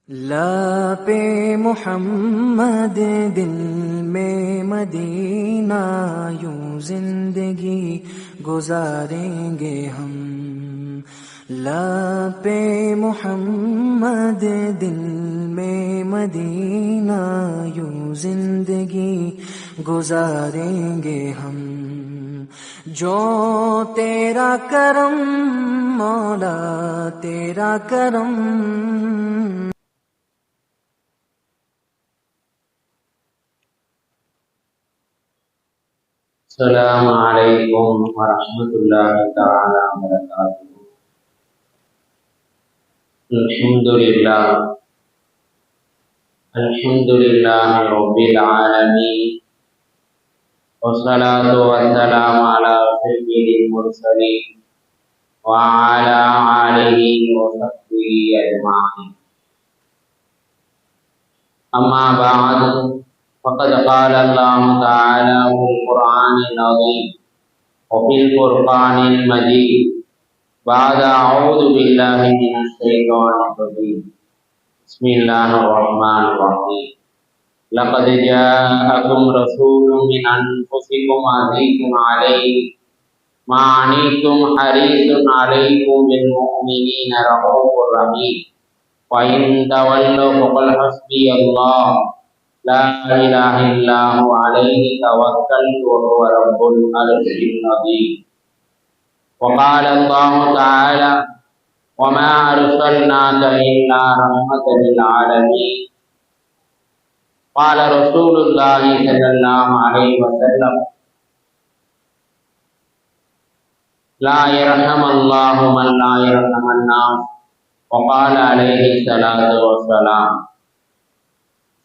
लापे मोहम्मद दिल में मदीना यूं जिंदगी गुजारेंगे हम। लापे मोहम्मद दिल में मदीना यूं जिंदगी गुजारेंगे हम। जो तेरा करम मौला तेरा करम। अस्सलामु अलैकुम वरहमतुल्लाहि तआला वबरकातुहू। अल्हम्दुलिल्लाहि रब्बिल आलमीन वस्सलातु वस्सलामु अला सय्यिदिल मुरसलीन व अला आलिहि व सहबिहि अजमाईन। अम्मा बाद फ़क़द क़ाल अल्लाहु तआला फ़िल क़ुरआनिल अज़ीम व फ़िल फ़ुरक़ानिल मजीद बाद अऊज़ु बिल्लाहि मिनश शैतानिर रजीम। बिस्मिल्लाहिर रहमानिर रहीम। लक़द जाअकुम रसूलुम मिन अनफुसिकुम अज़ीज़ुन अलैहि मा अनीतुम हरीसुन अलैकुम बिल मुमिनीना रऊफ़ुर रहीम। व इन तवल्लव फ़क़ुल हस्बियल्लाह ला इलाहा इल्ला हु अलैहि तवक्कलतु व हुवा रब्बुल अर्शिल अज़ीम। वक़ाल अल्लाहु तआला वमा अरसलनाका इल्ला रहमतल लिल आलमीन। क़ाल रसूलुल्लाहि सल्लल्लाहु अलैहि वसल्लम ला यरहमुल्लाहु मन ला यरहमुन नास। वक़ाल अलैहि सलातु वस्सलाम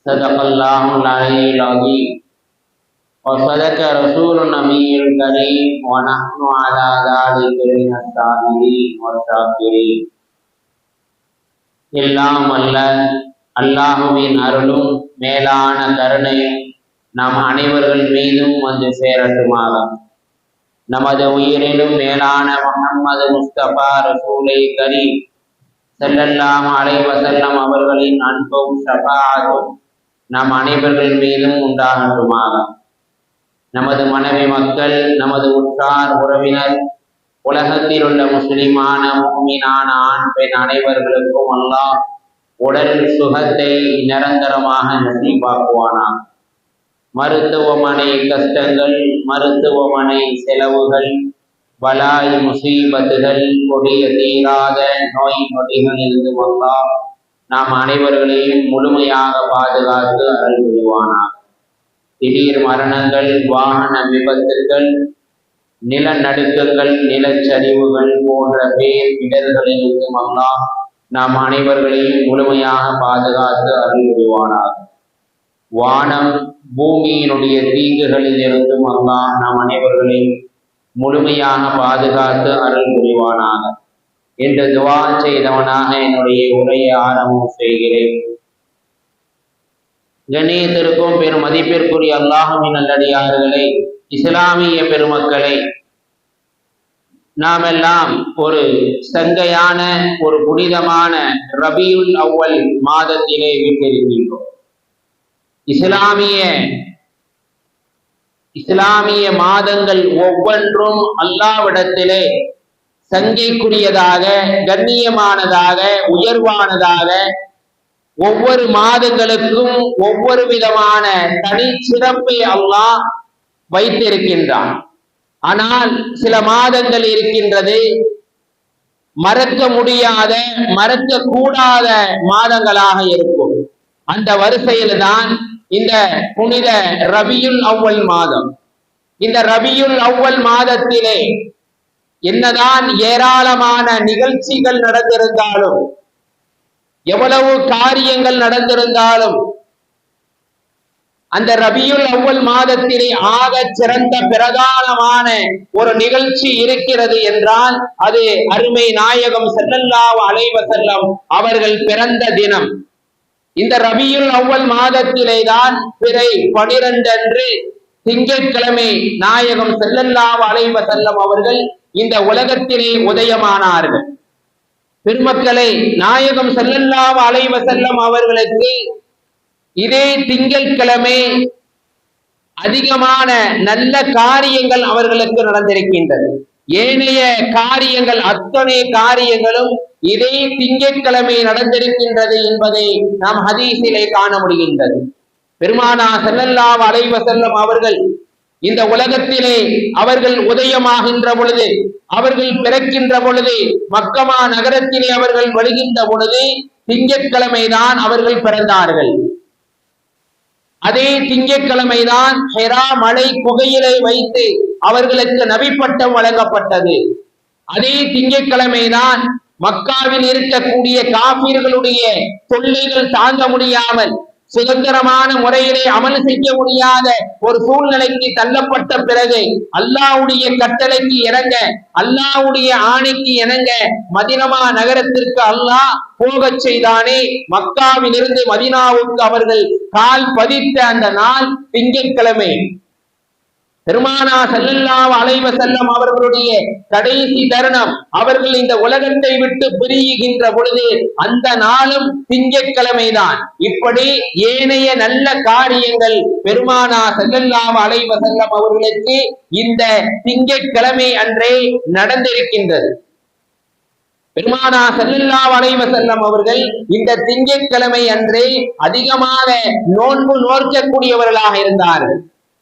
सदक़ल्लाहुल अलीयुल अज़ीम व सदक़ रसूलुन नबियुल करीम व नहनु अला ज़ालिका मिनश शाहिदीन व शाकिरीन। எல்லாம் அல்ல அல்லாஹுவின் அருளும் மேலான கருணையும் நம் அனைவர்கள் மீதும் வந்து சேரட்டுமாக. நமது உயிரிலும் மேலான முஹம்மது முஸ்தபா ரசூலை கரீம் ஸல்லல்லாஹு அலைஹி வஸல்லம் அவர்களின் அன்பும் ஷஃபாஅத்தும் நம் அனைவர்கள் மீதும் உண்டாகட்டுமாக. நமது மனைவி மக்கள், நமது உற்றார் உறவினர், உலகத்தில் உள்ள முஸ்லிமான முஃமினான ஆண் பெண் அனைவர்களுக்கும் அல்லாஹ் உடல் சுகத்தை நிரந்தரமாக நசீபாக்குவானாக. மருத்துவமனை கஷ்டங்கள், மருத்துவமனை செலவுகள், பலாய் முசீபத்துகள், கொடிய தீராத நோய் நொடிகளிலிருந்து அல்லாஹ் நாம் அனைவர்களையும் முழுமையாக பாதுகாத்து அருள் புரிவானாக. திடீர் மரணங்கள், வாகன விபத்துகள், நிலநடுக்கங்கள், நிலச்சரிவுகள் போன்ற பேர் இடர்களிலிருந்தும் அல்லாஹ் நாம் அனைவர்களையும் முழுமையாக பாதுகாத்து அருள் புரிவானாக. வானம் பூமியினுடைய தீங்குகளில் இருந்தும் அல்லாஹ் நாம் அனைவர்களையும் முழுமையாக பாதுகாத்து அருள் புரிவானாக என்று துஆ செய்தவனாக என்னுடைய உரையை ஆரம்பம் செய்கிறேன். கண்ணியத்திற்கும் பெரும் மதிப்பிற்குரிய அல்லாஹ்வின் நல்லடியார்களே, இஸ்லாமிய பெருமக்களை, நாமெல்லாம் ஒரு சங்கையான ஒரு புனிதமான ரபியுல் அவ்வல் மாதத்திலே வீட்டிருக்கின்றோம். இஸ்லாமிய மாதங்கள் ஒவ்வொன்றும் அல்லாஹ்விடத்திலே சங்கைக்குரியதாக, கண்ணியமானதாக, உயர்வானதாக, ஒவ்வொரு மாதங்களுக்கும் ஒவ்வொரு விதமான தனிச்சிறப்பை அல்லாஹ் வைத்திருக்கின்றான். ஆனால் சில மாதங்கள் இருக்கின்றது மறக்க முடியாத, மறக்க கூடாத மாதங்களாக இருக்கும். அந்த வரிசையில் தான் இந்த புனித ரபியுல் அவ்வல் மாதம். இந்த ரபியுல் அவ்வல் மாதத்திலே என்னதான் ஏராளமான நிகழ்ச்சிகள் நடந்திருந்தாலும், எவ்வளவு காரியங்கள் நடந்திருந்தாலும், அந்த ரபியுல் அவ்வல் மாதத்திலே ஆக சிறந்த பிரதானமான ஒரு நிகழ்ச்சி இருக்கிறது என்றால் அது அருமை நாயகம் ஸல்லல்லாஹு அலைஹி வஸல்லம் அவர்கள் பிறந்த தினம். இந்த ரபியுல் அவ்வல் மாதத்திலே தான் பிறை 12 அன்று திங்கட்கிழமை நாயகம் ஸல்லல்லாஹு அலைஹி வஸல்லம் அவர்கள் இந்த உலகத்திலே உதயமானார்கள். பெருமக்களை, நாயகம் ஸல்லல்லாஹு அலைஹி வஸல்லம் அவர்களுக்கு இதே திங்கட்கிழமை அதிகமான நல்ல காரியங்கள் அவர்களுக்கு நடந்திருக்கின்றது. ஏனைய காரியங்கள் அத்தனை காரியங்களும் இதே திங்கட்கிழமை நடந்திருக்கின்றது என்பதை நாம் ஹதீஸிலே காண முடிகின்றது. பெருமானார் ஸல்லல்லாஹு அலைஹி வஸல்லம் அவர்கள் இந்த உலகத்திலே அவர்கள் உதயமாகின்ற பொழுது, அவர்கள் பிறக்கின்ற பொழுது, மக்கமா நகரத்திலே அவர்கள் வருகின்ற பொழுது திங்கட்கிழமை தான் அவர்கள் பிறந்தார்கள். அதே திங்கட்கிழமை தான் ஹிரா மலை குகையிலே வைத்து அவர்களுக்கு நபி பட்டம் வழங்கப்பட்டது. அதே திங்கட்கிழமை தான் மக்காவில் இருக்கக்கூடிய காபீர்களுடைய தொல்லைகள் தாங்க முடியாமல் சுதந்திரமான முறையிலே அமல் செய்ய முடியாத ஒரு சூழ்நிலைக்கு தள்ளப்பட்ட பிறகு அல்லாஹ்வுடைய கட்டளைக்கு இணங்க, அல்லாஹ்வுடைய ஆணைக்கு இணங்க மதீனா நகரத்திற்கு அல்லாஹ் போகச் செய்தானே, மக்காவில் இருந்து மதீனாவுக்கு அவர்கள் கால் பதித்த அந்த நாள் திங்கட்கிழமை. பெருமானார் ஸல்லல்லாஹு அலைஹி வஸல்லம் அவர்களுடைய கடைசி தருணம், அவர்கள் இந்த உலகத்தை விட்டு பிரிகின்ற பொழுது அந்த நாளும் திங்கட்கிழமை தான். இப்படி ஏனைய நல்ல காரியங்கள் பெருமானார் ஸல்லல்லாஹு அலைஹி வஸல்லம் அவர்களுக்கு இந்த திங்கட்கிழமை அன்றே நடந்திருக்கின்றது. பெருமானார் ஸல்லல்லாஹு அலைஹி வஸல்லம் அவர்கள் இந்த திங்கட்கிழமை அன்றே அதிகமாக நோன்பு நோக்கக்கூடியவர்களாக இருந்தார்கள்,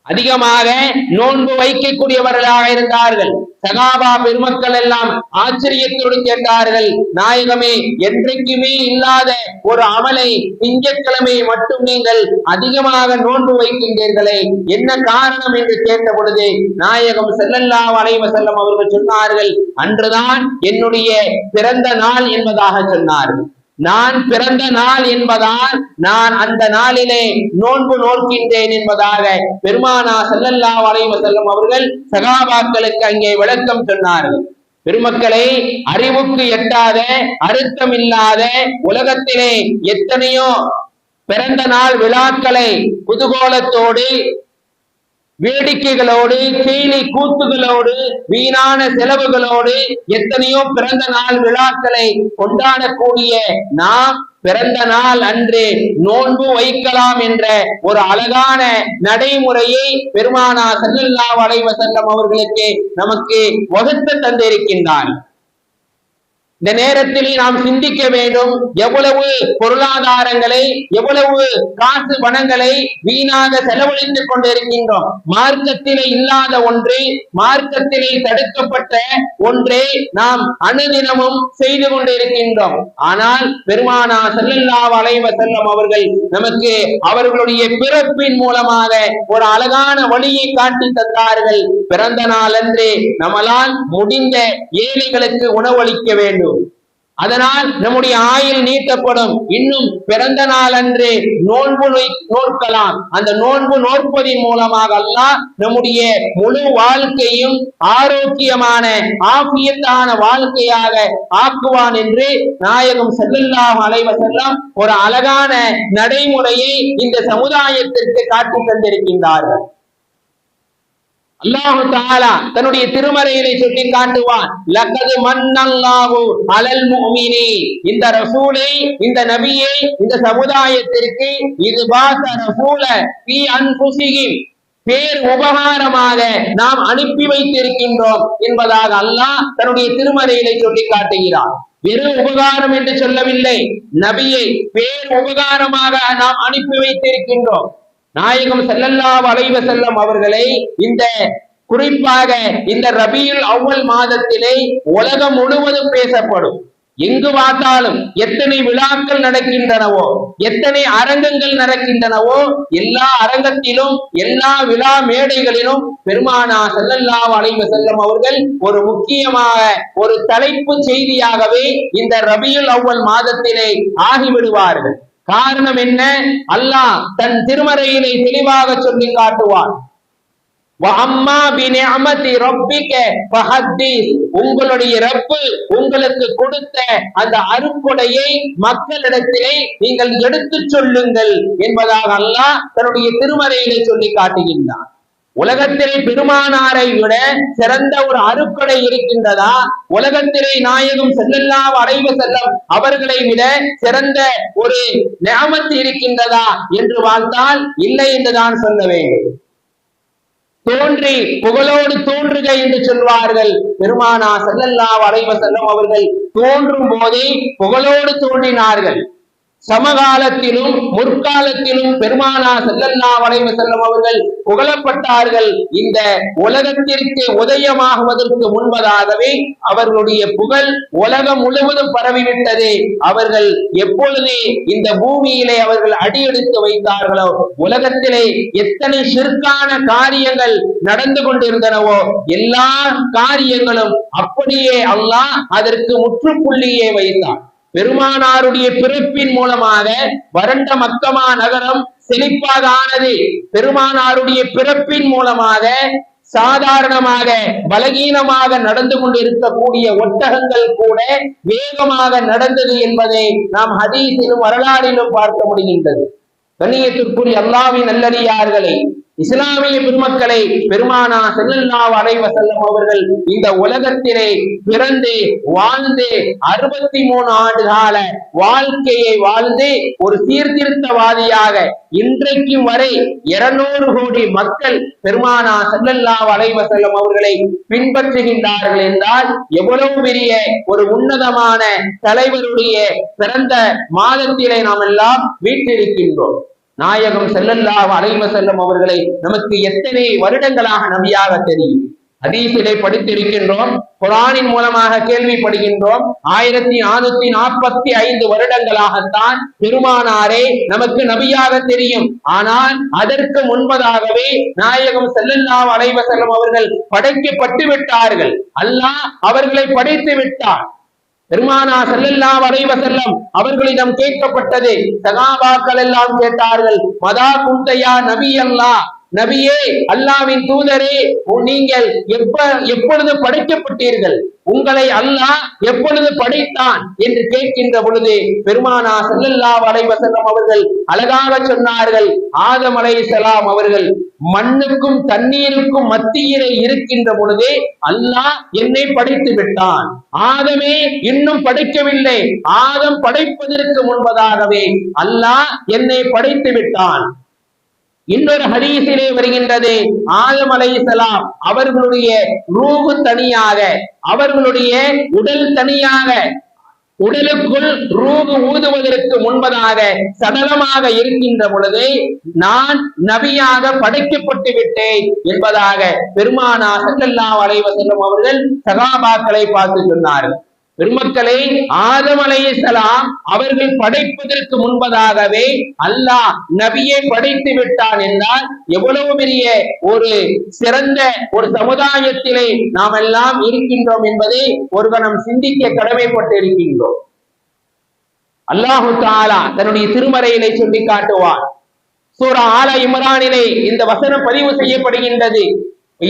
அதிகமாக நோன்பு வைக்கக்கூடியவர்களாக இருந்தார்கள். சகாபா பெருமக்கள் எல்லாம் ஆச்சரியத்தோடு கேட்டார்கள், நாயகமே, என்றைக்குமே இல்லாத ஒரு அமலை திங்கட்கிழமை மட்டும் நீங்கள் அதிகமாக நோன்பு வைக்கின்றீர்களே, என்ன காரணம் என்று கேட்ட பொழுது நாயகம் ஸல்லல்லாஹு அலைஹி வஸல்லம் அவர்கள் சொன்னார்கள், அன்றுதான் என்னுடைய பிறந்த நாள் என்பதாக சொன்னார்கள். நான் பிறந்த நாள் என்பதால் நான் அந்த நாளிலே நோன்பு நோக்கின்றேன் என்பதாக பெருமானார் ஸல்லல்லாஹு அலைஹி வஸல்லம் அவர்கள் சகாபாக்களுக்கு அங்கே விளக்கம் சொன்னார்கள். பெருமக்களை, அறிவுக்கு எட்டாத, அர்த்தம் இல்லாத உலகத்திலே எத்தனையோ பிறந்த நாள் விழாக்களை குதூகலத்தோடு, வேடிக்கைகளோடு, கேலி கூத்துகளோடு, வீணான செலவுகளோடு எத்தனையோ பிறந்த நாள் விழாக்களை கொண்டாடக்கூடிய நாம் பிறந்த நாள் அன்று நோன்பு வைக்கலாம் என்ற ஒரு அழகான நடைமுறையை பெருமானார் ஸல்லல்லாஹு அலைஹி வஸல்லம் அவர்களுக்கு நமக்கு வகுத்து தந்திருக்கின்றார். இந்த நேரத்தில் நாம் சிந்திக்க வேண்டும், எவ்வளவு பொருளாதாரங்களை, எவ்வளவு காசு பணங்களை வீணாக செலவழித்துக் கொண்டிருக்கின்றோம். மார்க்கத்திலே இல்லாத ஒன்று, மார்க்கத்திலே தடுக்கப்பட்ட ஒன்றை நாம் அனுதினமும் செய்து கொண்டிருக்கின்றோம். ஆனால் பெருமானார் ஸல்லல்லாஹு அலைஹி வஸல்லம் அவர்கள் நமக்கு அவர்களுடைய பிறப்பின் மூலமாக ஒரு அழகான வழியை காட்டி தந்தார்கள். பிறந்த நாள் அன்று நம்மளால் முடிந்த ஏழைகளுக்கு உணவளிக்க வேண்டும், அதனால் நம்முடைய ஆயுள் நீட்டப்படும். இன்னும் பிறந்த நாள் அன்று நோன்பு நோக்கலாம். அந்த நோன்பு நோற்பதின் மூலமாக அல்லாஹ் நம்முடைய முழு வாழ்க்கையும் ஆரோக்கியமான ஆஃபியத்தான வாழ்க்கையாக ஆக்குவான் என்று நாயகம் ஸல்லல்லாஹு அலைஹி வஸல்லம் ஒரு அழகான நடைமுறையை இந்த சமுதாயத்திற்கு காட்டி தந்திருக்கின்றார்கள். அல்லாஹு தஆலா தன்னுடைய திருமறையிலே சொல்லி காட்டுவான், லக்கது மன்னல்லாஹு அலல் முஃமினீன். இந்த ரசூலை, இந்த நபியை இந்த சமுதாயத்திற்கு இது பாஸ ரசூல ஃபீ அன்ஃபுஸிஹிம், பேர் உபகாரமாக நாம் அனுப்பி வைத்திருக்கின்றோம் என்பதாக அல்லாஹ் தன்னுடைய திருமறையிலே சொல்லி காட்டுகிறார். வெறும் உபகாரம் என்று சொல்லவில்லை, நபியை பேர் உபகாரமாக நாம் அனுப்பி வைத்திருக்கின்றோம். நாயகம் ஸல்லல்லாஹு அலைஹி வஸல்லம் அவர்களை இந்த குறிப்பாக இந்த ரபியுல் அவ்வல் மாதத்திலே உலகம் முழுவதும் பேசப்படும். எங்கு பார்த்தாலும் எத்தனை விழாக்கள் நடக்கின்றனவோ, எத்தனை அரங்கங்கள் நடக்கின்றனவோ, எல்லா அரங்கத்திலும் எல்லா விழா மேடைகளிலும் பெருமானார் ஸல்லல்லாஹு அலைஹி வஸல்லம் அவர்கள் ஒரு முக்கியமாக ஒரு தலைப்பு செய்தியாகவே இந்த ரபியுல் அவ்வல் மாதத்திலே ஆகிவிடுவார்கள். காரணம் என்ன? அல்லாஹ் தன் திருமறையிலே தெளிவாக சொல்லி காட்டுவான், உங்களுடைய ரப்பு உங்களுக்கு கொடுத்த அந்த அருட்கொடையை மக்களிடத்திலே நீங்கள் எடுத்து சொல்லுங்கள் என்பதாக அல்லாஹ் தன்னுடைய திருமறையிலே சொல்லி காட்டுகின்றான். உலகத்திலே பெருமானாரை விட சிறந்த ஒரு அருக்கொடை இருக்கின்றதா? உலகத்திலே நாயகம் ஸல்லல்லாஹு அலைஹி வஸல்லம் அவர்களை விட சிறந்த ஒரு நிஅமத் இருக்கின்றதா என்று பார்த்தால் இல்லை என்றுதான் சொல்ல வேண்டும். தோன்றி புகழோடு தோன்றுக என்று சொல்வார்கள். பெருமானா ஸல்லல்லாஹு அலைஹி வஸல்லம் அவர்கள் தோன்றும் போதே புகழோடு தோன்றினார்கள். சமகாலத்திலும் முற்காலத்திலும் பெருமானா ஸல்லல்லாஹு அலைஹி வஸல்லம் அவர்கள் புகழப்பட்டார்கள். இந்த உலகத்திற்கு உதயமாகுவதற்கு முன்பதாகவே அவர்களுடைய புகழ் உலகம் முழுவதும் பரவிவிட்டது. அவர்கள் எப்பொழுது இந்த பூமியிலே அவர்கள் அடியெடுத்து வைத்தார்களோ, உலகத்திலே எத்தனை ஷிர்கான காரியங்கள் நடந்து கொண்டிருந்தனவோ எல்லா காரியங்களும் அப்படியே அல்லாஹ் அதற்கு முற்றுப்புள்ளியே வைத்தார். பெருமானாருடைய பிறப்பின் மூலமாக வறண்ட மக்கமா நகரம் செழிப்பாக ஆனது. பெருமானாருடைய பிறப்பின் மூலமாக சாதாரணமாக பலகீனமாக நடந்து கொண்டிருக்கக்கூடிய ஒட்டகங்கள் கூட வேகமாக நடந்தது என்பதை நாம் ஹதீஸிலும் வரலாறிலும் பார்க்க முடிகின்றது. கண்ணியத்திற்குரிய அல்லாஹ்வின் நல்லடியார்களே, இஸ்லாமிய பெருமக்களை, பெருமானா ஸல்லல்லாஹு அலைஹி வஸல்லம் அவர்கள் இந்த உலகத்திலே பிறந்து வாழ்ந்து 63 ஆண்டு கால வாழ்க்கையை வாழ்ந்து ஒரு சீர்திருத்தவாதியாக இன்றைக்கும் வரை 200 கோடி மக்கள் பெருமானா ஸல்லல்லாஹு அலைஹி வஸல்லம் அவர்களை பின்பற்றுகின்றார்கள் என்றால் எவ்வளவு பெரிய ஒரு உன்னதமான தலைவருடைய பிறந்த மாதத்திலே நாம் எல்லாம் வீற்றிருக்கின்றோம். நாயகம் ஸல்லல்லாஹு அலைஹி வஸல்லம் அவர்களை நமக்கு எத்தனை வருடங்களாக நபியாக தெரியும். ஹதீஸிலே படித்திருக்கின்றோம், குர்ஆனின் மூலமாக கேள்விப்படுகின்றோம். 1445 வருடங்களாகத்தான் பெருமானாரே நமக்கு நபியாக தெரியும். ஆனால் அதற்கு முன்பதாகவே நாயகம் ஸல்லல்லாஹு அலைஹி வஸல்லம் அவர்கள் படைக்கப்பட்டு விட்டார்கள். அல்லாஹ் அவர்களை படைத்து விட்டார். பெருமானா ஸல்லல்லாஹு அலைஹி வஸல்லம் அவர்களிடம் கேட்கப்பட்டது. சஹாபாக்கள் எல்லாம் கேட்டார்கள், மதா குந்தையா நபி அல்லாஹ், நபியே, அல்லாஹ்வின் தூதரே, நீங்கள் எப்பொழுது படைக்கப்பட்டீர்கள்? உங்களை அல்லாஹ் எப்பொழுது படைத்தான் என்று கேட்கின்ற பொழுது பெருமானா ஸல்லல்லாஹு அலைஹி வஸல்லம் அவர்கள் அழகாக சொன்னார்கள், ஆதம் அலைஹிஸ்ஸலாம் அவர்கள் மண்ணுக்கும் தண்ணீருக்கும் மத்தியிலே இருக்கின்ற பொழுதே அல்லாஹ் என்னை படைத்து விட்டான். ஆதமே இன்னும் படைக்கவில்லை, ஆதம் படைப்பதற்கு முன்பதாகவே அல்லாஹ் என்னை படைத்து விட்டான். இன்னொரு ஹதீஸிலே வருகின்றது, ஆதம் அலைஹிஸ்ஸலாம் அவர்களுடைய ரூஹு தனியாக, அவர்களுடைய உடல் தனியாக, உடலுக்குள் ரூஹு ஊதுவதற்கு முன்பதாக சடலமாக இருக்கின்ற பொழுது நான் நபியாக படைக்கப்பட்டு விட்டேன் என்பதாக பெருமானா ஸல்லல்லாஹு அலைஹி வஸல்லம் அவர்கள் சஹாபாக்களை பார்த்து சொன்னார்கள். பெருமக்களே, ஆதம் அலைஹிஸ்ஸலாம் அவர்கள் படைப்பதற்கு முன்பதாகவே அல்லாஹ் நபியை படைத்து விட்டான் என்றால் எவ்வளவு பெரிய ஒரு சிறந்த ஒரு சமுதாயத்திலே நாம் எல்லாம் இருக்கின்றோம் என்பதை ஒரு கணம் சிந்திக்க கடமைப்பட்டு இருக்கின்றோம். அல்லாஹு தஆலா தன்னுடைய திருமறையிலே சொல்லி காட்டுவார். சூரா ஆல இம்ரானிலே இந்த வசனம் பதிவு செய்யப்படுகின்றது.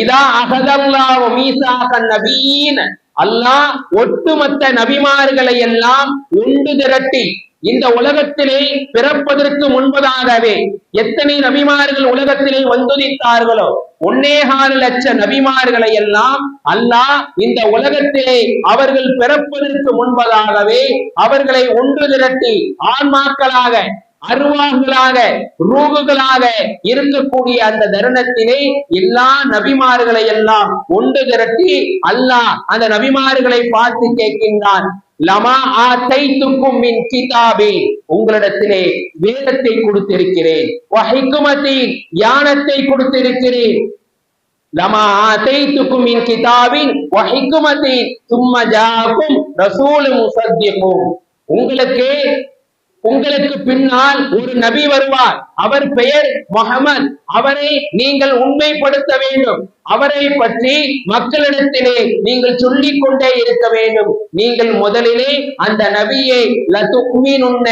இதா அஹதல்லாஹு மீசாகன் நபியீன், அல்லாஹ் ஒட்டுமொத்த நபிமார்களை எல்லாம் ஒன்று திரட்டி இந்த உலகத்திலே பிறப்பதற்கு முன்பதாகவே எத்தனை நபிமார்கள் உலகத்திலே வந்துதித்தார்களோ 1.25 லட்சம் நபிமார்களை எல்லாம் அல்லாஹ் இந்த உலகத்திலே அவர்கள் பிறப்பதற்கு முன்பதாகவே அவர்களை ஒன்று திரட்டி ஆன்மாக்களாக, அருவாகளாக, ரூகுகளாக இருக்கக்கூடிய அந்த தருணத்திலே எல்லா நபிமார்களை எல்லாம் ஒன்று திரட்டி அல்லாஹ் அந்த நபிமார்களை பார்த்து கேட்கின்றான், லமா ஆதைதுக்கும் மின் கிதாபி, உங்களிடத்திலே வேதத்தை கொடுத்திருக்கிறேன், வ ஹிக்மதி, ஞானத்தை கொடுத்திருக்கிறேன். லமா ஆதைதுக்கும் மின் கிதாபின் வ ஹிக்மதி சும்ம ஜாஅக்கும் ரசூலுன் முஸத்திகும், உங்களுக்கு பின்னால் ஒரு நபி வருவார், அவர் பெயர் முஹம்மது, அவரை நீங்கள் உண்மைப்படுத்த வேண்டும், அவரை பற்றி மக்களிடத்திலே நீங்கள் சொல்லிக் கொண்டே இருக்க வேண்டும். நீங்கள் முதலிலே அந்த நபியை லதுக்மினுன்ன,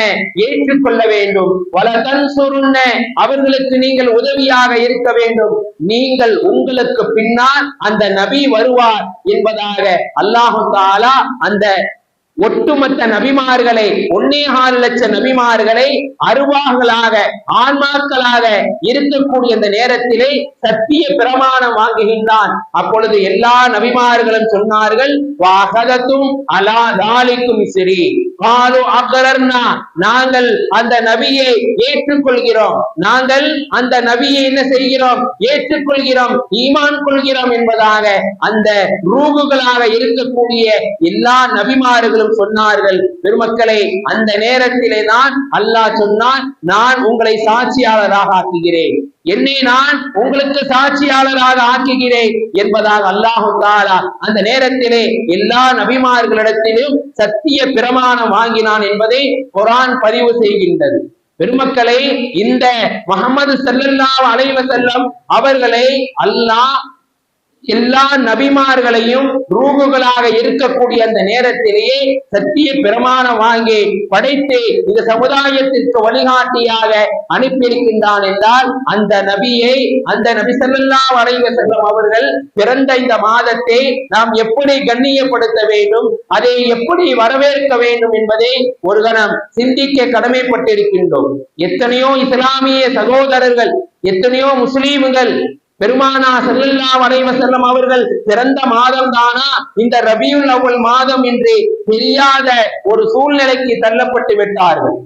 ஏற்றுக்கொள்ள வேண்டும், வலதன்சுருன்ன, அவர்களுக்கு நீங்கள் உதவியாக இருக்க வேண்டும், நீங்கள் உங்களுக்கு பின்னால் அந்த நபி வருவார் என்பதாக அல்லாஹு தஆலா அந்த ஒட்டுமொத்த நபிமார்களை 1.25 லட்சம் நபிமார்களை அருவாகளாக ஆன்மாக்களாக இருக்கக்கூடிய அந்த நேரத்திலே சத்திய பிரமாணம் வாங்குகின்றான். அப்பொழுது எல்லா நபிமார்களும் சொன்னார்கள், வாகதத்தும் அலா தாலிக்கும் சிறி காலு அகரர்னா, நாங்கள் அந்த நபியை ஏற்றுக்கொள்கிறோம், நாங்கள் அந்த நபியை என்ன செய்கிறோம், ஏற்றுக்கொள்கிறோம், ஈமான் கொள்கிறோம் என்பதாக அந்த ரூகுகளாக இருக்கக்கூடிய எல்லா நபிமார்களும் சொன்னார்கள். பெருமக்களை, அந்த நேரத்திலே தான் அல்லாஹ் சொன்னான், நான் உங்களை சாட்சியாளராக ஆக்குகிறேன், என்னை நான் உங்களுக்கு சாட்சியாளராக ஆக்குகிறேன் என்பதாக அல்லாஹ் தஆலா அந்த நேரத்திலே எல்லா நபிமார்களிடத்திலும் சத்திய பிரமாணம் வாங்கினான் என்பதை குர்ஆன் பதிவு செய்கின்றது. பெருமக்களை, இந்த முஹம்மது ஸல்லல்லாஹு அலைஹி வஸல்லம் அவர்களை அல்லாஹ் எல்லா நபிமார்களையும் ரூகுகளாக இருக்கக்கூடிய அந்த நேரத்திலேயே சத்திய பிரமாணம் வாங்கி படைத்து இந்த சமுதாயத்திற்கு வழிகாட்டியாக அனுப்பியிருக்கின்றான் என்றால், அந்த நபியை, அந்த நபி ஸல்லல்லாஹு அலைஹி வஸல்லம் அவர்கள் பிறந்த இந்த மாதத்தை நாம் எப்படி கண்ணியப்படுத்த வேண்டும், அதை எப்படி வரவேற்க வேண்டும் என்பதை ஒரு கணம் சிந்திக்க கடமைப்பட்டிருக்கின்றோம். எத்தனையோ இஸ்லாமிய சகோதரர்கள், எத்தனையோ முஸ்லீம்கள் பெருமானார் ஸல்லல்லாஹு அலைஹி வஸல்லம் அவர்கள் பிறந்த மாதம் தானா இந்த ரபியுல் அவ்வல் மாதம் என்று தெரியாத ஒரு சூழ்நிலைக்கு தள்ளப்பட்டு விட்டார்கள்.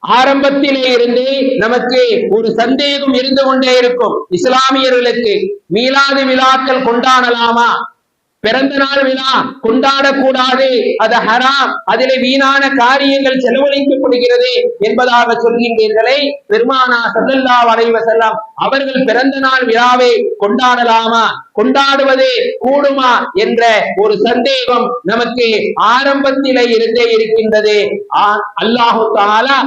ஆரம்பத்திலே இருந்து நமக்கு ஒரு சந்தேகம் இருந்து கொண்டே இருக்கும். இஸ்லாமியர்களுக்கு மீலாது விழாக்கள் கொண்டாடலாமா, பிறந்த நாள் விழா கொண்டாடக்கூடாது, அது ஹராம், அதிலே வீணான காரியங்கள் செலவழிக்கப்படுகிறது என்பதாக சொல்கின்றீர்களே, பெருமானார் ஸல்லல்லாஹு அலைஹி வஸல்லம் அவர்கள் பிறந்த நாள் விழாவை கொண்டாடலாமா, கொண்டாடுவது கூடுமா என்ற ஒரு சந்தேகம் நமக்கு ஆரம்பத்திலே இருந்தே இருக்கின்றது. அல்லாஹ் தஆலா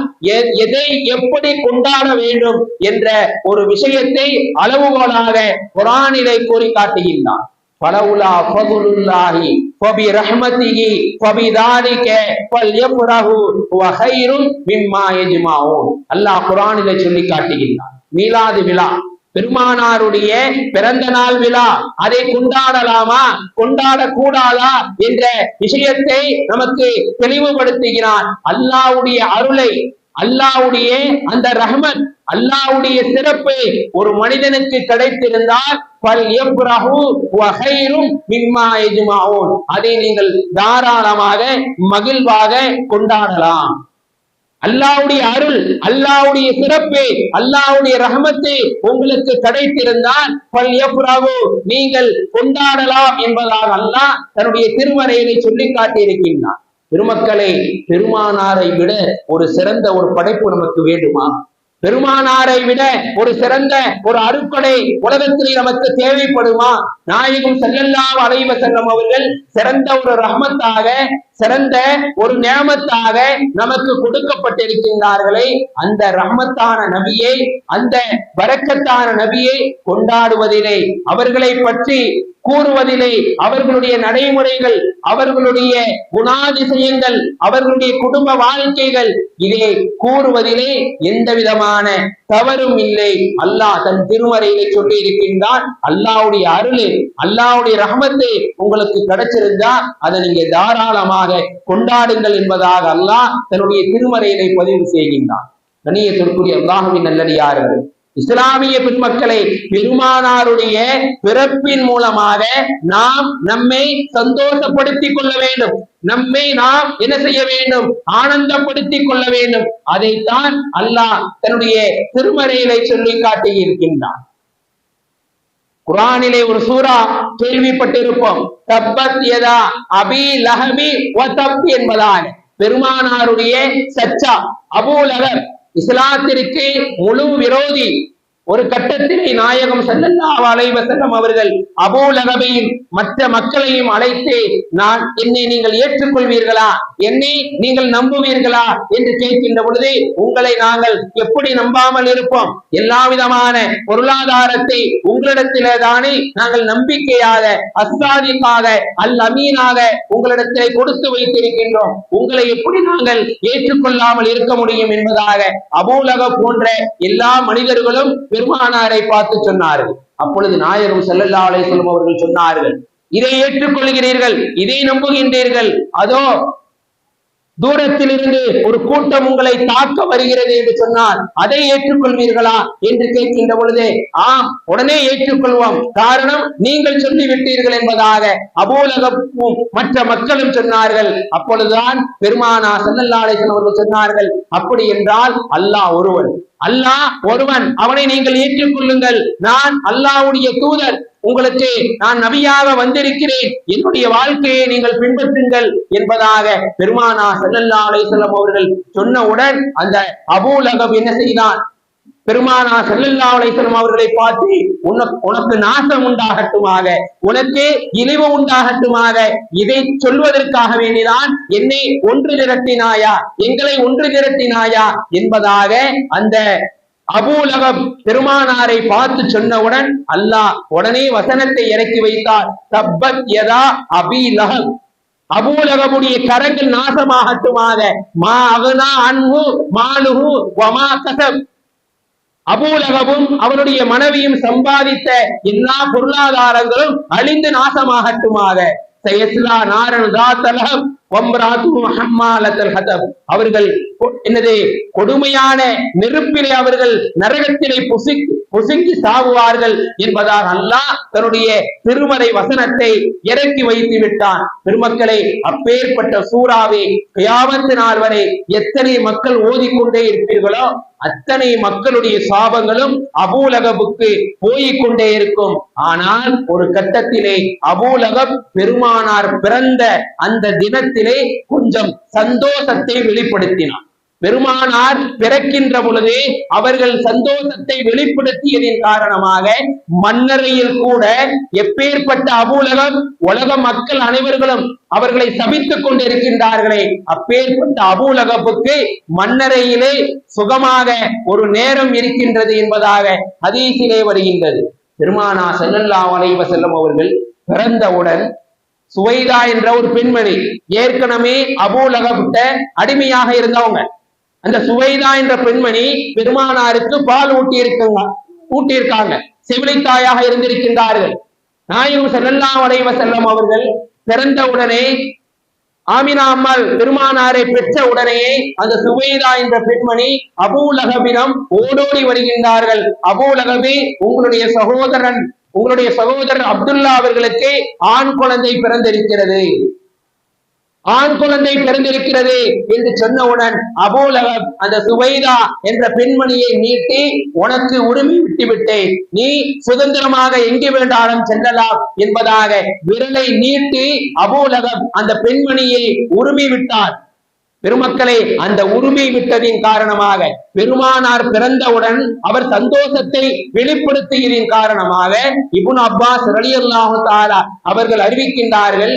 எதை எப்படி கொண்டாட வேண்டும் என்ற ஒரு விஷயத்தை அளவுகோலாக குர்ஆனிலே கூறி காட்டுகின்றார். பலவுலா ஃபதுலுல்லாஹி ஃபபிரஹ்மதிஹி ஃபபிதாலிக ஃபல்யஃப்ரஹு வ கைரும் மிம்மா யஜ்மஊன். அல்லாஹ் குர்ஆனிலே சொல்லி காட்டுகின்றார், மீலாது விழா, பெருமானாருடைய பிறந்த நாள் விழா, அதை கொண்டாடலாமா, கொண்டாடக்கூடாதா என்ற விஷயத்தை நமக்கு தெளிவுபடுத்துகிறார். அல்லாஹ்வுடைய அருளை, அல்லாஹ்வுடைய அந்த ரஹ்மத், அல்லாஹ்வுடைய சிறப்பு ஒரு மனிதனுக்கு கிடைத்திருந்தால் அதை நீங்கள் தாராளமாக மகிழ்வாக கொண்டாடலாம். அல்லாஹ்வுடைய அருள், அல்லாஹ்வுடைய சிறப்பு, அல்லாஹ்வுடைய ரஹமத்து உங்களுக்கு கிடைத்திருந்தால் நீங்கள் கொண்டாடலாம் என்பதாக அல்லாஹ் தன்னுடைய திருமறையிலே சொல்லி காட்டி இருக்கின்றார். பெருமக்களை, பெருமானாரை விட ஒரு சிறந்த ஒரு படைப்பு நமக்கு வேண்டுமா? பெருமானாரை விட ஒரு சிறந்த ஒரு அருட்கொடை உலகத்தில் நமக்கு தேவைப்படுமா? நாயகம் ஸல்லல்லாஹு அலைஹி வஸல்லம் அவர்கள் சிறந்த ஒரு ரஹ்மத்தாக, சிறந்த ஒரு நியமத்தாக நமக்கு கொடுக்கப்பட்டிருக்கின்றார்களே, அந்த ரஹ்மத்தான நபியை, அந்த பரக்கத்தான நபியை கொண்டாடுவதிலே, அவர்களை பற்றி கூறுவதிலே, அவர்களுடைய நடைமுறைகள், அவர்களுடைய குணாதிசயங்கள், அவர்களுடைய குடும்ப வாழ்க்கைகள், இதை கூறுவதிலே எந்த விதமான தவறும் இல்லை. அல்லாஹ் தன் திருமறையிலே சொல்லி இருக்கின்றான், அல்லாஹ்வுடைய அருள், அல்லாஹ்வுடைய ரஹமத்து உங்களுக்கு கிடைச்சிருந்தா அதை நீங்க தாராளமாக கொண்டாடுங்கள் என்பதாக அல்லாஹ் தன்னுடைய திருமறையிலே பதிவு செய்கின்றான். கண்ணியத்திற்குரிய அல்லாஹ்வின் நல்லடியார்கள், இஸ்லாமிய பெருமக்களை, பெருமானாருடைய பிறப்பின் மூலமாக நாம் நம்மை சந்தோஷப்படுத்திக் கொள்ள வேண்டும், நம்மை நாம் என்ன செய்ய வேண்டும், ஆனந்தப்படுத்திக் கொள்ள வேண்டும். அதைத்தான் அல்லாஹ் தன்னுடைய திருமறையிலே சொல்லி காட்டி இருக்கின்றான். குர்ஆனிலே ஒரு சூரா கேள்விப்பட்டிருப்போம், தப்பத் யதா அபி லஹபி வ தப் என்பதாக. பெருமானாருடைய சச்சா அபூ லஹப், இஸ்லாத்திற்கு முழு விரோதி. ஒரு கட்டத்தில் நாயகம் ஸல்லல்லாஹு அலைஹி வஸல்லம் அவர்கள் அபூ லஹபையும் மற்ற மக்களையும் அழைத்து, என்னை நீங்கள் ஏற்றுக்கொள்வீர்களா, என்னை நீங்கள் நம்புவீர்களா என்று கேட்கின்ற பொழுது, உங்களை நாங்கள் எப்படி நம்பாமல் இருப்போம், எல்லா விதமான பொருளாதாரத்தை உங்களிடத்திலே தானே நாங்கள் நம்பிக்கையாக, அஸ்ஸாதிகாக, அல் அமீனாக உங்களிடத்திலே கொடுத்து வைத்திருக்கின்றோம், உங்களை எப்படி நாங்கள் ஏற்றுக்கொள்ளாமல் இருக்க முடியும் என்பதாக அபூ லஹப் போன்ற எல்லா மனிதர்களும் பெருமானாரை பார்த்து சொன்னார்கள். அப்பொழுது நாயகம் ஸல்லல்லாஹு அலைஹி வஸல்லம் அவர்கள் சொன்னார்கள், இதை ஏற்றுக்கொள்கிறீர்கள், இதை நம்புகின்றீர்கள். அதோ தூரத்தில் இருந்து ஒரு கூட்டம் உங்களை தாக்க வருகிறது என்று சொன்னால் அதை ஏற்றுக்கொள்வீர்களா என்று கேட்கின்ற பொழுது ஆம், உடனே ஏற்றுக்கொள்வோம், காரணம் நீங்கள் சொல்லிவிட்டீர்கள் என்பதாக அபூலகப்பும் மற்ற மக்களும் சொன்னார்கள். அப்பொழுதுதான் பெருமானா ஸல்லல்லாஹு அலைஹி வஸல்லம் அவர்கள் சொன்னார்கள், அப்படி என்றால் அல்லாஹ் ஒருவன், அல்லாஹ் ஒருவன், அவனை நீங்கள் ஏற்றுக்கொள்ளுங்கள். நான் அல்லாஹ்வுடைய தூதர், உங்களுக்கு நான் நபியாக வந்திருக்கிறேன், என்னுடைய வாழ்க்கையை நீங்கள் பின்பற்றுங்கள் என்பதாக பெருமானா ஸல்லல்லாஹு அலைஹி வஸல்லம் அவர்கள் சொன்னவுடன் அந்த அபூலகப் என்ன செய்தான்? பெருமானா ஸல்லல்லாஹு அலைஹி வஸல்லம் அவர்களை பார்த்து உனக்கு நாசம் உண்டாகட்டுமாக, உனக்கு இழிவு உண்டாகட்டுமாக, இதை சொல்வதற்காக வேண்டிதான் என்னை ஒன்று திரட்டினாயா, எங்களை ஒன்று திரட்டினாயா என்பதாக அந்த அபூலகப் பெருமானாரை பார்த்து சொன்னவுடன் அல்லாஹ் உடனே வசனத்தை இறக்கி வைத்தார். தப்பத் யதா அபீ லஹப், அபூலகபுடைய கரங்கள் நாசமாகட்டுமாக, மா அக்னா அன்ஹு மாலுஹு வமா கஸப், அபூலகபும் அவனுடைய மனைவியும் சம்பாதித்த எல்லா பொருளாதாரங்களும் அழிந்து நாசமாகட்டுமாக. சயஸ்லா நாரன் ذات لهب وامرأته حمالة الحطب, அவர்கள் என்னது கொடுமையான நெருப்பிலே அவர்கள் நரகத்திலே புசுங்கி சாவுவார்கள் என்பதாக அல்லாஹ் தன்னுடைய திருமறை வசனத்தை இறக்கி வைத்து விட்டான். பெருமக்களை, அப்பேற்பட்ட சூறாவை கியாமத் நாள் வரை எத்தனை மக்கள் ஓதிக்கொண்டே இருப்பீர்களோ அத்தனை மக்களுடைய சாபங்களும் அபூலகபுக்கு போய்கொண்டே இருக்கும். ஆனால் ஒரு கட்டத்திலே அபூலகப் பெருமானார் பிறந்த அந்த தினத்திலே கொஞ்சம் சந்தோஷத்தை வெளிப்படுத்தினார். பெருமானார் பிறக்கின்ற பொழுது அவர்கள் சந்தோஷத்தை வெளிப்படுத்தியதின் காரணமாக மன்னரையில் கூட எப்பேற்பட்ட அபூலகம் உலக மக்கள் அனைவர்களும் அவர்களை சபித்துக் கொண்டிருக்கின்றார்களே, அப்பேற்பட்ட அபூலகப்புக்கு மன்னரையிலே சுகமாக ஒரு நேரம் இருக்கின்றது என்பதாக ஹதீஸிலே வருகின்றது. பெருமானா ஸல்லல்லாஹு அலைஹி வஸல்லம் அவர்கள் பிறந்தவுடன் சுவைதா என்ற ஒரு பெண்மணி, ஏற்கனவே அபூலகப்ட அடிமையாக இருந்தவங்க, அந்த சுவைதா என்ற பெண்மணி பெருமானாருக்கு பால் ஊட்டியிருக்காங்க, செவிலித்தாயாக இருந்திருக்கின்றார்கள். நாயகம் ஸல்லல்லாஹு அலைஹி வஸல்லம் அவர்கள் பிறந்த உடனே ஆமினா அம்மாள் பெருமானாரை பெற்ற உடனே அந்த சுவைதா என்ற பெண்மணி அபூலகபிடம் ஓடோடி வருகின்றார்கள். அபூலகபே, உங்களுடைய சகோதரர் அப்துல்லா அவர்களுக்கு ஆண் குழந்தை பிறந்திருக்கிறது, ஆண் குழந்தை பிறந்திருக்கிறது என்று சொன்னவுடன் அபூலகப் அந்த சுவைதா என்ற பெண்மணியை நீட்டி, உனக்கு உரிமை விட்டுவிட்டேன், நீ சுதந்திரமாக எங்கே வேண்டாலும் செல்லலாம் என்பதாக விரலை நீட்டி அபூலகப் அந்த பெண்மணியை உரிமை விட்டார். பெருமக்களை, அந்த உரிமை விட்டதின் காரணமாக பெருமானார் பிறந்தவுடன் அவர் சந்தோஷத்தை வெளிப்படுத்தியதின் காரணமாக இப்னு அப்பாஸ் ரலியல்லாஹு தஆலா அவர்கள் அறிவிக்கின்றார்கள்,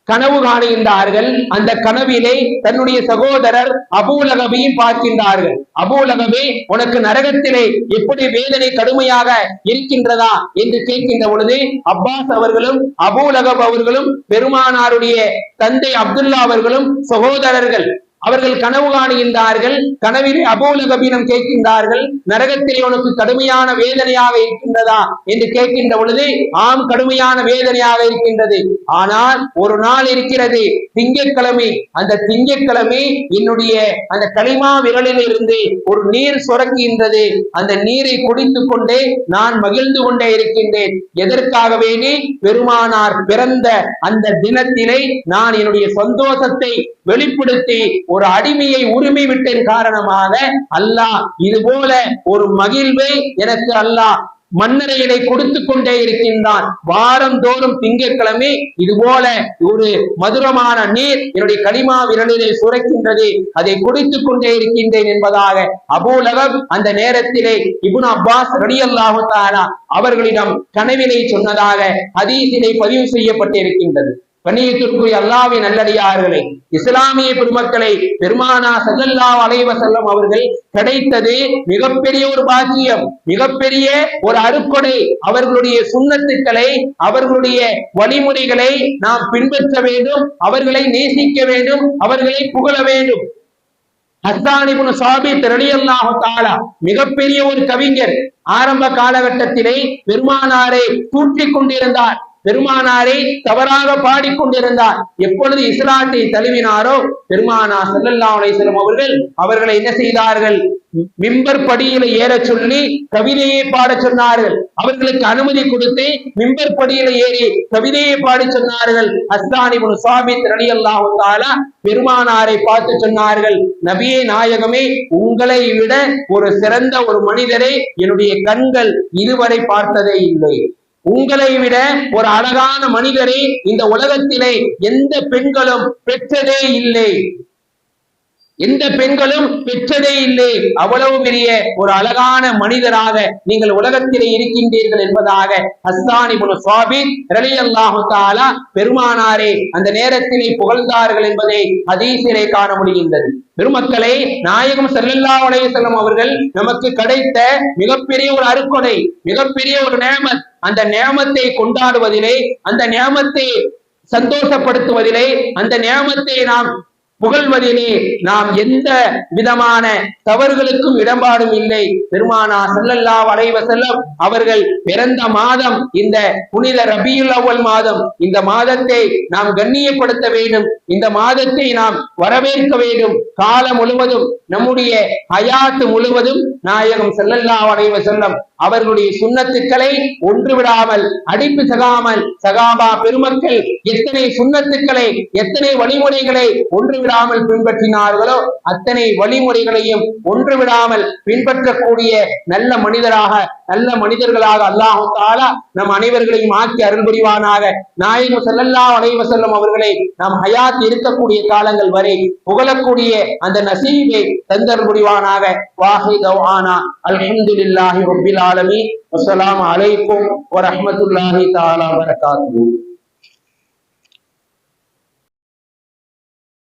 கனவு காணுகின்றார்கள். அந்த கனவிலே தன்னுடைய சகோதரர் அபூலகபையும் பார்க்கின்றார்கள். அபூலகபே, உனக்கு நரகத்திலே எப்படி வேதனை கடுமையாக இருக்கின்றதா என்று கேட்கின்ற பொழுது அப்பாஸ் அவர்களும் அபூலகப் அவர்களும் பெருமானாருடைய தந்தை அப்துல்லா அவர்களும் சகோதரர்கள், அவர்கள் கனவு காணுகின்றார்கள். கனவிலே அபூலகபிடம் கேட்கின்றார்கள், நரகத்திலே உனக்கு கடுமையான வேதனையாக இருக்கின்றதா என்று கேட்கின்ற பொழுது ஆம், கடுமையான வேதனையாக இருக்கின்றது. ஆனால் ஒரு நாள் இருக்கிறது, திங்கட்கிழமை, அந்த திங்கட்கிழமை என்னுடைய அந்த களிமா விரலில் இருந்து ஒரு நீர் சுரக்கின்றது, அந்த நீரை குடித்துக் கொண்டே நான் மகிழ்ந்து கொண்டே இருக்கின்றேன். எதற்காக வேண்டி? பெருமானார் பிறந்த அந்த தினத்திலே நான் என்னுடைய சந்தோஷத்தை வெளிப்படுத்தி ஒரு அடிமையை உரிமை விட்டதன் காரணமாக அல்லாஹ் இது போல ஒரு மகிழ்வை எனக்கு அல்லாஹ் மன்னரையிலே கொடுத்து கொண்டே இருக்கின்றான். வாரம் தோறும் திங்கட்கிழமை இது போல ஒரு மதுரமான நீர் என்னுடைய களிமா விரலிலே சுரக்கின்றது, அதை குடித்துக் கொண்டே இருக்கின்றேன் என்பதாக அபூலகப் அந்த நேரத்திலே இப்னு அப்பாஸ் ரலியல்லாஹு தஆலா அவர்களிடம் கனவிலே சொன்னதாக ஹதீஸிலே பதிவு செய்யப்பட்டிருக்கின்றது. கண்ணியத்திற்குரிய அல்லாஹ்வின் நல்லடியார்களே, இஸ்லாமிய பெருமக்களை, பெருமானா ஸல்லல்லாஹு அலைஹி வஸல்லம் அவர்கள் கிடைத்தது மிகப்பெரிய ஒரு பாக்கியம், மிகப்பெரிய ஒரு அருட்கொடை. அவர்களுடைய சுன்னத்துக்களை, அவர்களுடைய வழிமுறைகளை நாம் பின்பற்ற வேண்டும், அவர்களை நேசிக்க வேண்டும், அவர்களை புகழ வேண்டும். ஹஸ்ஸான் இப்னு சாபித் ரலியல்லாஹு தஆலா மிகப்பெரிய ஒரு கவிஞர். ஆரம்ப காலகட்டத்திலே பெருமானாரை தூற்றிக் கொண்டிருந்தார். பெருமானாரை தவறாக பாடிக்கொண்டிருந்தார். எப்பொழுது இஸ்லாத்தை தழுவினாரோ பெருமானார் ஸல்லல்லாஹு அலைஹி வஸல்லம் அவர்களை என்ன செய்தார்கள்? மிம்பர் படியில ஏற சொல்லி கவிதையை பாட சொன்னார்கள். அவர்களுக்கு அனுமதி கொடுத்து மிம்பர் படியில ஏறி கவிதையை பாடி சொன்னார்கள். ஹஸ்ஸான் இப்னு ஸாபித் ரலியல்லாஹு தஆலா பெருமானாரை பார்த்து சொன்னார்கள், நபியே நாயகமே, உங்களை விட ஒரு சிறந்த ஒரு மனிதரை என்னுடைய கண்கள் இதுவரை பார்த்ததே இல்லை. உங்களை விட ஒரு அழகான மனிதரை இந்த உலகத்திலே எந்த பெண்களும் பெற்றதே இல்லை, எந்த பெண்களும் பெற்றதே இல்லை. அவ்வளவு பெரிய ஒரு அழகான மனிதராக நீங்கள் உலகத்திலே இருக்கின்றீர்கள் என்பதாக ஹஸ்ஸான் இப்னு ஸாபித் ரலியல்லாஹு தஆலா பெருமானாரை அந்த நேரத்திலே புகழ்ந்தார்கள் என்பதை ஹதீஸிலே காண முடிகின்றது. பெருமக்களே, நாயகம் ஸல்லல்லாஹு அலைஹி வஸல்லம் அவர்கள் நமக்கு கிடைத்த மிகப்பெரிய ஒரு அருட்கொடை, மிகப்பெரிய ஒரு நேமத். அந்த நேமத்தை கொண்டாடுவதிலே, அந்த நேமத்தை சந்தோஷப்படுத்துவதிலே, அந்த நேமத்தை நாம் புகழ்வதிலே நாம் எந்த விதமான தவறுகளுக்கும் இடம்பாடும் இல்லை. பெருமானார் ஸல்லல்லாஹு அலைஹி வஸல்லம் அவர்கள் பிறந்த மாதம் இந்த புனித ரபியுல் அவ்வல் மாதம். இந்த மாதத்தை நாம் கண்ணியப்படுத்த வேண்டும், இந்த மாதத்தை நாம் வரவேற்க வேண்டும். காலம் முழுவதும், நம்முடைய ஹயாத் முழுவதும் நாயகம் ஸல்லல்லாஹு அலைஹி வஸல்லம் அவர்களுடைய சுன்னத்துக்களை ஒன்று விடாமல், அடிப்பு சகாமல், சகாபா பெருமக்கள் எத்தனை சுன்னத்துக்களை, எத்தனை வழிமுறைகளை ஒன்று விடாமல் பின்பற்றினார்களோ அத்தனை வழிமுறைகளையும் ஒன்று விடாமல் பின்பற்றக்கூடிய நல்ல மனிதராக, நல்ல மனிதர்களாக அல்லாஹ் தஆலா நம் அனைவர்களையும் ஆக்கி அருள் புரிவானாக. நாயகம் ஸல்லல்லாஹு அலைஹி வஸல்லம் அவர்களை நாம் ஹயாத் இருக்கக்கூடிய காலங்கள் வரை புகழக்கூடிய அந்த நசீபை தந்தருள் புரிவானாக. வாஹி தவானா அல்ஹம்துலில்லாஹி ரப்பில் ஆலமீன். அஸ்ஸலாமு அலைக்கும் வரஹ்மத்துல்லாஹி தஆலா வபரகாத்துஹு.